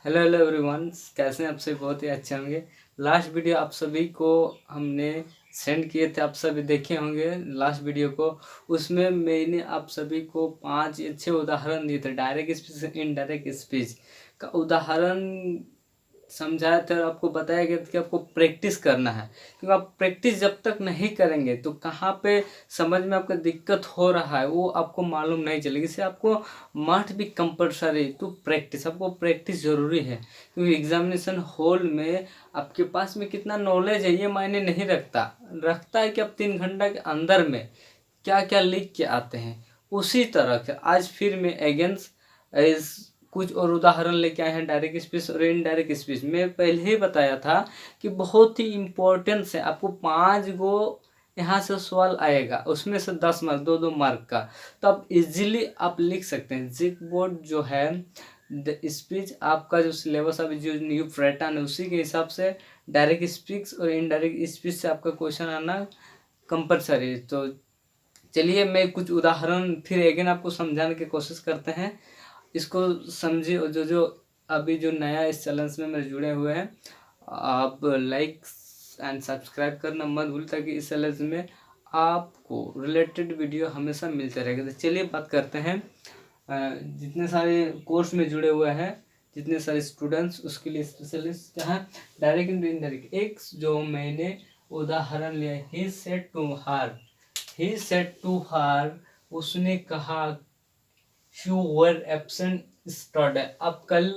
Hello hello everyone, कैसे हैं आप सभी? बहुत ही अच्छे होंगे। लास्ट वीडियो आप सभी को हमने सेंड किए थे, आप सभी देखे होंगे लास्ट वीडियो को। उसमें मैंने आप सभी को 5 अच्छे उदाहरण दिए थे, डायरेक्ट स्पीच इनडायरेक्ट स्पीच का उदाहरण समझाया था और आपको बताया गया था कि आपको प्रैक्टिस करना है, क्योंकि आप प्रैक्टिस जब तक नहीं करेंगे तो कहाँ पे समझ में आपका दिक्कत हो रहा है वो आपको मालूम नहीं चलेगी। इससे आपको मस्ट भी कंपलसरी टू प्रैक्टिस, आपको प्रैक्टिस ज़रूरी है, क्योंकि एग्जामिनेशन हॉल में आपके पास में कितना नॉलेज है ये मायने नहीं रखता। रखता है कि आप 3 घंटा के अंदर में क्या क्या लिख के आते हैं। उसी तरह से आज फिर मैं अगेंस्ट कुछ और उदाहरण लेके आए हैं डायरेक्ट स्पीच और इनडायरेक्ट स्पीच। मैं पहले ही बताया था कि बहुत ही इम्पोर्टेंस है, आपको 5 गो यहाँ से सवाल आएगा, उसमें से 10 मार्क, 2-2 मार्क का, तो आप इजीली आप लिख सकते हैं। जिक बोर्ड जो है द स्पीच आपका जो सिलेबस अभी जो न्यू पैटर्न है उसी के हिसाब से डायरेक्ट स्पीच और इनडायरेक्ट स्पीच से आपका क्वेश्चन आना कंपलसरी है। तो चलिए मैं कुछ उदाहरण फिर अगेन आपको समझाने की कोशिश करते हैं, इसको समझिए। और जो जो अभी जो नया इस चैनल में मेरे जुड़े हुए हैं, आप लाइक एंड सब्सक्राइब करना मत भूल, ताकि इस चैनल में आपको रिलेटेड वीडियो हमेशा मिलते रहेगा। तो चलिए बात करते हैं जितने सारे कोर्स में जुड़े हुए हैं, जितने सारे स्टूडेंट्स, उसके लिए स्पेशलिस्ट क्या है, डायरेक्ट एंड इनडायरेक्ट। एक जो मैंने उदाहरण लिया, ही सेड टू हर, उसने कहा यू वर एब्सेंट स्टडी, आप कल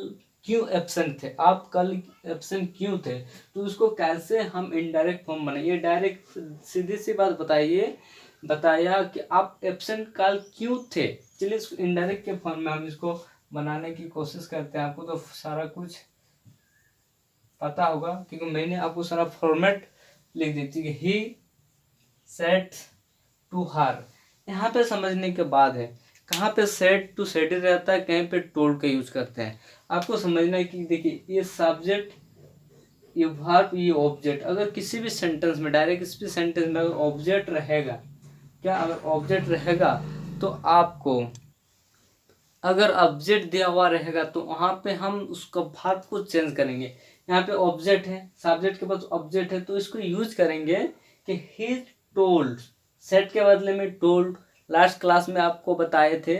क्यों एब्सेंट थे, आप कल एब्सेंट क्यों थे। तो उसको कैसे हम इनडायरेक्ट फॉर्म बनाए, ये डायरेक्ट सीधी सी बात बताइए, बताया कि आप एब्सेंट कल क्यों थे। चलिए इसको इनडायरेक्ट के फॉर्म में हम इसको बनाने की कोशिश करते हैं। आपको तो सारा कुछ पता होगा, क्योंकि मैंने आपको सारा फॉर्मेट लिख दी थी। ही सेट टू हर, यहाँ पे समझने के बाद है, कहाँ पे सेट टू सेट ही रहता है, कहीं पे टोल्ड का यूज करते हैं। आपको समझना है कि देखिए ये सब्जेक्ट, ये वर्ब, ये ऑब्जेक्ट, अगर किसी भी सेंटेंस में डायरेक्ट स्पीच सेंटेंस में अगर ऑब्जेक्ट रहेगा, क्या अगर ऑब्जेक्ट रहेगा तो आपको, अगर ऑब्जेक्ट दिया हुआ रहेगा तो वहाँ पे हम उसका भाग को चेंज करेंगे। यहाँ पे ऑब्जेक्ट है, सब्जेक्ट के पास ऑब्जेक्ट है, तो इसको यूज करेंगे कि ही टोल्ड, सेट के बदले में टोल्ड। लास्ट क्लास में आपको बताए थे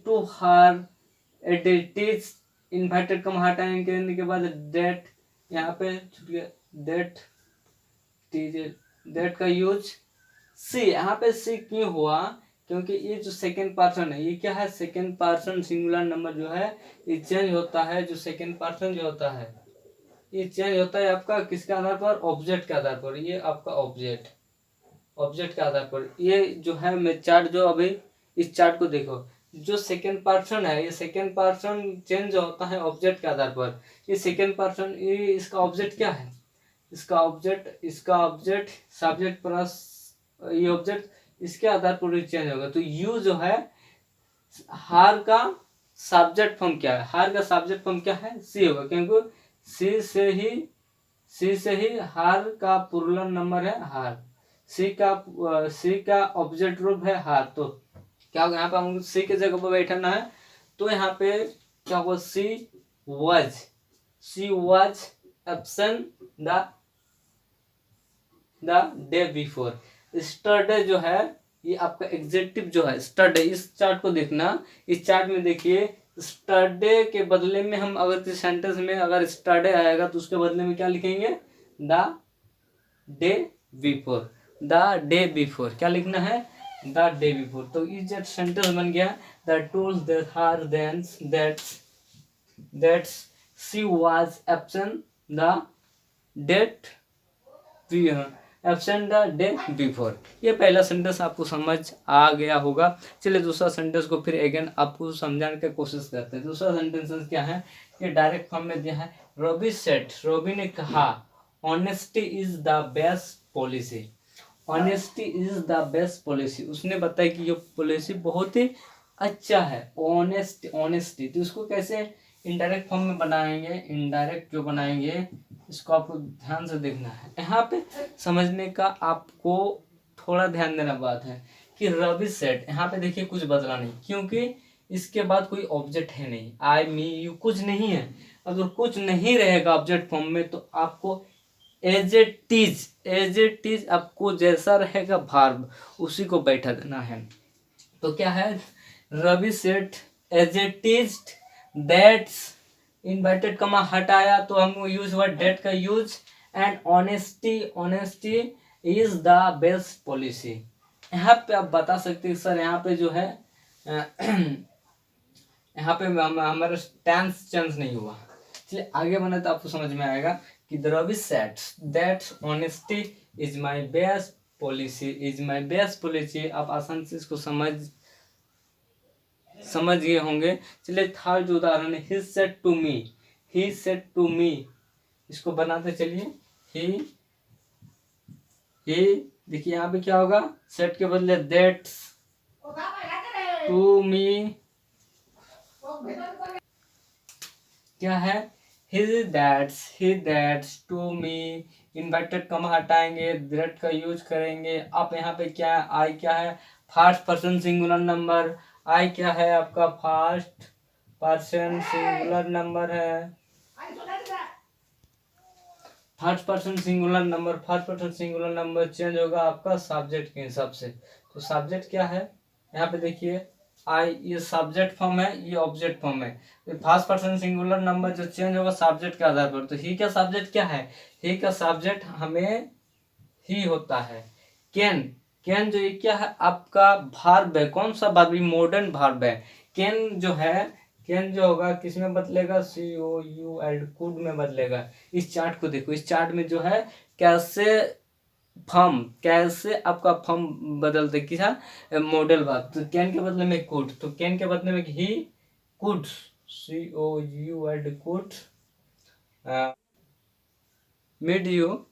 to her it is inverted comma हटाने के बाद डेट, यहाँ पे छूट गया डेट, डेट का यूज सी। यहाँ पे सी क्यों हुआ, क्योंकि ये जो सेकेंड पर्सन है, ये क्या है, सेकेंड पर्सन सिंगुलर नंबर जो है ये चेंज होता है। जो सेकेंड पर्सन जो होता है ये चेंज होता है आपका किसके आधार पर, ऑब्जेक्ट के आधार पर। ये आपका ऑब्जेक्ट, ऑब्जेक्ट के आधार पर। ये जो है मैं चार्ट, जो अभी इस चार्ट को देखो, जो सेकेंड पर्सन है ये सेकेंड पर्सन चेंज होता है ऑब्जेक्ट के आधार पर। ये सेकेंड पर्सन, ये इसका ऑब्जेक्ट क्या है, इसका ऑब्जेक्ट सब्जेक्ट प्लस ये ऑब्जेक्ट, इसके आधार पर चेंज होगा। तो यू जो है, हार का सब्जेक्ट फॉर्म क्या है, हार का सब्जेक्ट फॉर्म क्या है, सी होगा, क्योंकि सी से ही हार का प्लुरल नंबर है हार। सी का ऑब्जेक्ट रूप है हार। तो क्या होगा, यहाँ पे हमको सी की जगह पर बैठना है, तो यहाँ पे क्या होगा, C was absent the day before. Yesterday जो है ये आपका एग्जेक्टिव जो है स्टरडे। इस चार्ट को देखना, इस चार्ट में देखिए स्टरडे के बदले में हम अगर किसी सेंटेंस में अगर स्टरडे आएगा तो उसके बदले में क्या लिखेंगे, the day before. The day before क्या लिखना है, द डे बिफोर। तो इस जब सेंटेंस बन गया, the tools that her then that she was absent the date absent the day before. ये पहला सेंटेंस आपको समझ आ गया होगा। चलिए दूसरा सेंटेंस को फिर अगेन आपको समझाने की कोशिश करते हैं। दूसरा सेंटेंस क्या है, ये डायरेक्ट फॉर्म में दिया है। रॉबी सेड, रॉबी ने कहा, honesty is the best policy. Honesty is the best policy, उसने बताया कि ये पॉलिसी बहुत ही अच्छा है। ऑनेस्टी, तो उसको कैसे इनडायरेक्ट फॉर्म में बनाएंगे, इनडायरेक्ट जो बनाएंगे इसको आपको ध्यान से देखना है। यहाँ पे समझने का आपको थोड़ा ध्यान देना बात है कि रवि सेट, यहाँ पे देखिए कुछ बदला नहीं, क्योंकि इसके बाद कोई ऑब्जेक्ट है नहीं, आई मी यू कुछ नहीं है। अगर कुछ नहीं रहेगा ऑब्जेक्ट फॉर्म में तो आपको एज इट इज आपको जैसा रहेगा वर्ब उसी को बैठा देना है। तो क्या है, Ravi set as it is that's, inverted comma हटाया तो हम यूज हुआ डेट का use, and honesty is the best policy. यहाँ पे आप बता सकते हैं सर यहाँ पे जो है यहाँ पे हमारा टेंस चेंज नहीं हुआ। चलिए आगे बना तो आपको समझ में आएगा कि द रवि सेट्स that's honesty is my best policy. आप आसान से इसको समझ गए होंगे। चलिए थर्ड जो उदाहरण है, ही सेड टू मी, इसको बनाते चलिए। ही देखिए यहाँ पे क्या होगा, सेट के बदले दैट्स, टू मी क्या है, ही दैट्स टू मी, इन्वर्टेड कमा हटाएंगे, दैट का यूज करेंगे। अब यहाँ पे क्या है, आई क्या है, फर्स्ट पर्सन सिंगुलर नंबर, आई क्या है आपका फर्स्ट पर्सन सिंगुलर नंबर है, first person singular number change होगा आपका सब्जेक्ट के हिसाब से। तो सब्जेक्ट क्या है, यहाँ पे देखिए आई, ये सब्जेक्ट फॉर्म है, ये ऑब्जेक्ट फॉर्म है। तो फर्स्ट पर्सन सिंगुलर नंबर जो चेंज होगा सब्जेक्ट के आधार पर, तो ही का सब्जेक्ट क्या है, ही का सब्जेक्ट हमें ही होता है। कैन जो ये क्या है आपका वर्ब है, कौन सा वर्ब, मॉडर्न वर्ब है। कैन जो होगा किस में बदलेगा, COULD, कुड में बदलेगा। इस चार्ट को देखो, इस चार्ट में जो है कैसे आपका फॉर्म बदलते किसा मॉडल वर्ब। तो कैन के बदले में कुड, तो कैन के बदले में he could, COULD could made you,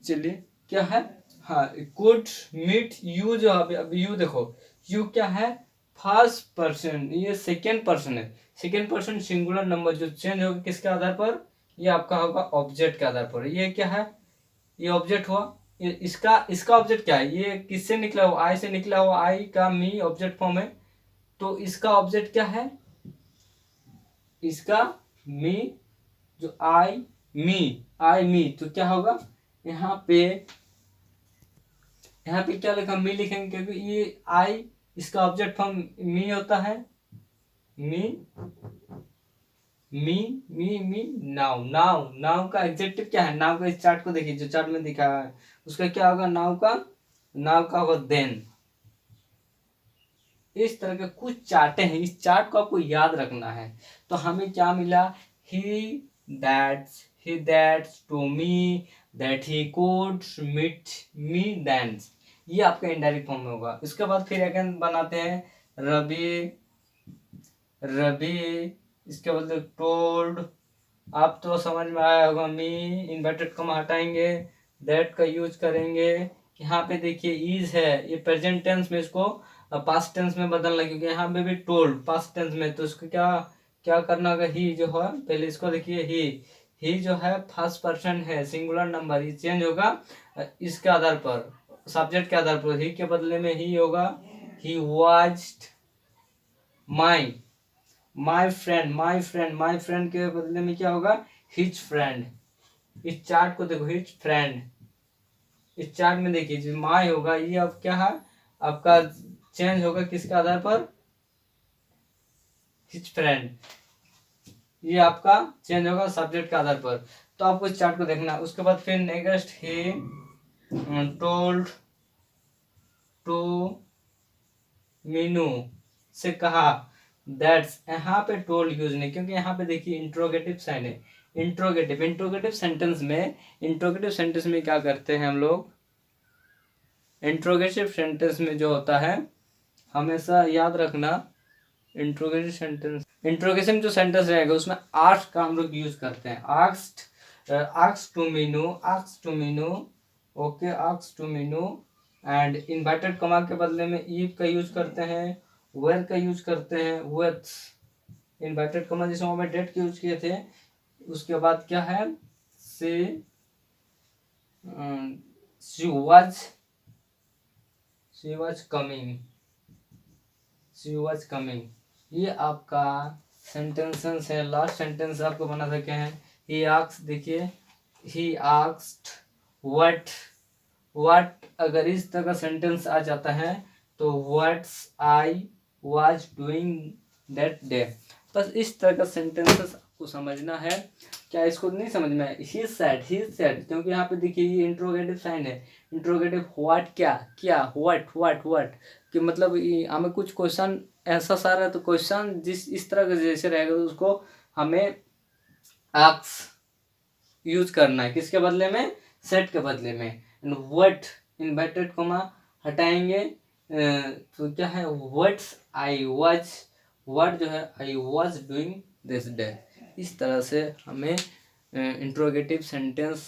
चलिए क्या है, हाँ कुड मीट यू, जो अभी यू देखो, यू क्या है फर्स्ट पर्सन, ये सेकेंड पर्सन है, सेकेंड पर्सन सिंगुलर नंबर जो चेंज होगा किसके आधार पर, ये आपका होगा ऑब्जेक्ट के आधार पर। ये क्या है, ये ऑब्जेक्ट हुआ, ये इसका ऑब्जेक्ट क्या है, ये किससे निकला हुआ, आई से निकला हुआ, आई का मी ऑब्जेक्ट फॉर्म है। तो इसका ऑब्जेक्ट क्या है, इसका मी, जो आई मी, तो क्या होगा यहाँ पे क्या लिखा, मी लिखेंगे क्योंकि ये आई इसका ऑब्जेक्ट फॉर्म मी होता है, मी नाउ का एग्जेक्टिव क्या है, नाउ का इस चार्ट को देखिए, जो चार्ट में दिखा है उसका क्या होगा, नाउ का होगा देन। इस तरह के कुछ चार्टें हैं, इस चार्ट को आपको याद रखना है। तो हमें क्या मिला, he that's to me, that he could meet me then, ये आपका इनडायरेक्ट फॉर्म में होगा। इसके बाद फिर अगेन बनाते हैं रवि, इसके बदले टोल्ड, आप तो समझ में आया होगा। मी, इन्वर्टेड कॉमा हटाएंगे, दैट का यूज करेंगे। यहाँ पे देखिए इज है, ये प्रेजेंट टेंस में इसको पास्ट टेंस में बदलना, क्योंकि यहाँ पे भी टोल्ड पास्ट टेंस में, तो इसको क्या करना होगा, ही जो है पहले इसको देखिए, ही जो है फर्स्ट पर्सन है सिंगुलर नंबर, ये चेंज होगा इसके आधार पर, सब्जेक्ट के आधार पर। ही के बदले में ही होगा, ही वाच्ड माई फ्रेंड के बदले में क्या होगा, हिज फ्रेंड। इस चार्ट को देखो, हिज फ्रेंड, इस चार्ट में देखिए जो माई होगा ये अब क्या है आपका चेंज होगा किसके आधार पर, हिज फ्रेंड, ये आपका चेंज होगा सब्जेक्ट के आधार पर। तो आपको इस चार्ट को देखना है। उसके बाद फिर next, he told to Meenu से कहा, दैट्स, यहाँ पे टोल्ड यूज नहीं, क्योंकि यहाँ पे देखिए इंट्रोगेटिव साइन है। इंट्रोगेटिव सेंटेंस में क्या करते हैं हम लोग, इंट्रोगेटिव सेंटेंस में जो होता है हमेशा याद रखना, इंट्रोगेशन जो सेंटेंस रहेगा उसमें आस्क का हम लोग यूज करते हैं। Ask to Meenu, okay, ask to Meenu, and inverted comma के बदले में इफ का यूज करते हैं, वेयर का यूज करते हैं, विथ, इन्वर्टेड कॉमा जिस में डेट के यूज किए थे। उसके बाद क्या है, शी वाज कमिंग, ये आपका सेंटेंसेस है। लास्ट सेंटेंस आपको बना सके हैं ही आस्क्ड, देखिए ही आस्क्ड व्हाट अगर इस तरह का सेंटेंस आ जाता है तो what's I was doing that day. बस इस तरह का सेंटेंसेस आपको समझना है। क्या इसको नहीं समझ में? ही सेड, क्योंकि यहाँ पे देखिए ये इंट्रोगेटिव साइन है। इंट्रोगेटिव व्हाट, क्या व्हाट कि मतलब हमें कुछ क्वेश्चन ऐसा सारा है, तो क्वेश्चन जिस इस तरह का जैसे रहेगा तो उसको हमें आस्क यूज करना है। किसके बदले में? सेट के बदले में। एंड व्हाट इन्वर्टेड कॉमा हटाएंगे तो क्या है? व्हाट्स आई वाज, व्हाट जो है I was doing this day. इस तरह से हमें इंट्रोगेटिव सेंटेंस,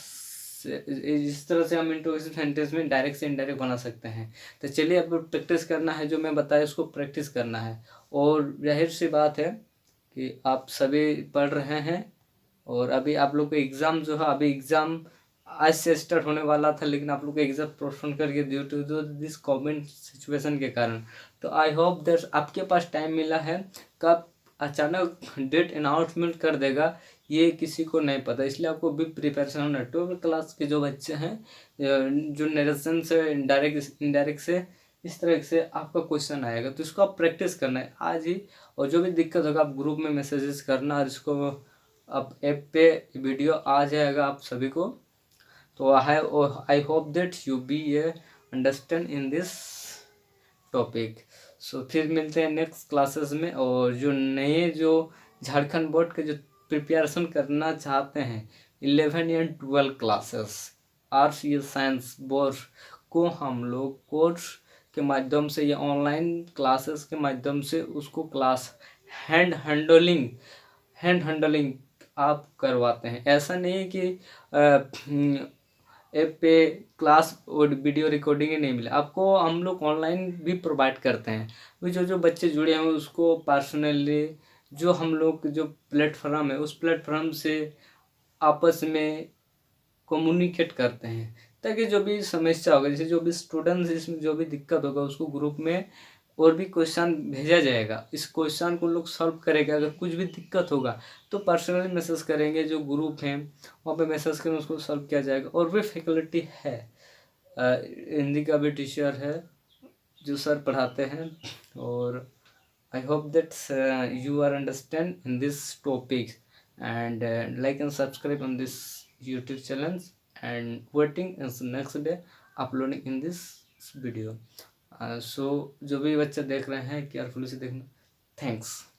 इस तरह से हम इंट्रोगेटिव सेंटेंस में डायरेक्ट से इनडायरेक्ट बना सकते हैं। तो चलिए अब प्रैक्टिस करना है, जो मैं बताया उसको प्रैक्टिस करना है। और जाहिर सी बात है कि आप सभी पढ़ रहे हैं और अभी आप लोग का एग्ज़ाम जो है, अभी एग्ज़ाम आज से स्टार्ट होने वाला था, लेकिन आप लोग का एग्ज़ाम पोस्टपोन करके due to this covid situation के कारण। तो आई होप दैट आपके पास टाइम मिला है। कब अचानक डेट अनाउंसमेंट कर देगा ये किसी को नहीं पता, इसलिए आपको भी प्रिपरेशन होना है। 12th क्लास के जो बच्चे हैं, जो नरेशन से इनडायरेक्ट से इस तरह से आपका क्वेश्चन आएगा, तो इसको आप प्रैक्टिस करना है आज ही। और जो भी दिक्कत होगा आप ग्रुप में मैसेजेस करना, और इसको अब ऐप पे वीडियो आ जाएगा आप सभी को। तो I hope that you be understand in this topic. So फिर मिलते हैं नेक्स्ट क्लासेस में। और जो नए जो झारखंड बोर्ड के जो प्रिपरेशन करना चाहते हैं 11 या 12 क्लासेस आर्ट्स या साइंस बोर्ड को हम लोग कोर्स के माध्यम से या ऑनलाइन क्लासेस के माध्यम से उसको क्लास हैंड हैंडलिंग आप करवाते हैं। ऐसा नहीं कि ऐप पे क्लास और वीडियो रिकॉर्डिंग ही नहीं मिले आपको, हम लोग ऑनलाइन भी प्रोवाइड करते हैं। वो जो बच्चे जुड़े हैं उसको पर्सनली जो हम लोग जो प्लेटफॉर्म है उस प्लेटफॉर्म से आपस में कम्युनिकेट करते हैं, ताकि जो भी समस्या होगा, जैसे जो भी स्टूडेंट्स इसमें जो भी दिक्कत होगा उसको ग्रुप में और भी क्वेश्चन भेजा जाएगा, इस क्वेश्चन को लोग सॉल्व करेंगे। अगर कुछ भी दिक्कत होगा तो पर्सनली मैसेज करेंगे, जो ग्रुप हैं वहाँ पे मैसेज करें, उसको सॉल्व किया जाएगा। और भी फैकल्टी है, हिंदी का भी टीचर है जो सर पढ़ाते हैं। और I hope that you are understand in this topic and like and subscribe on this YouTube channel and waiting in next day uploading in this video। so जो भी बच्चे देख रहे हैं केयरफुली से देखना। थैंक्स।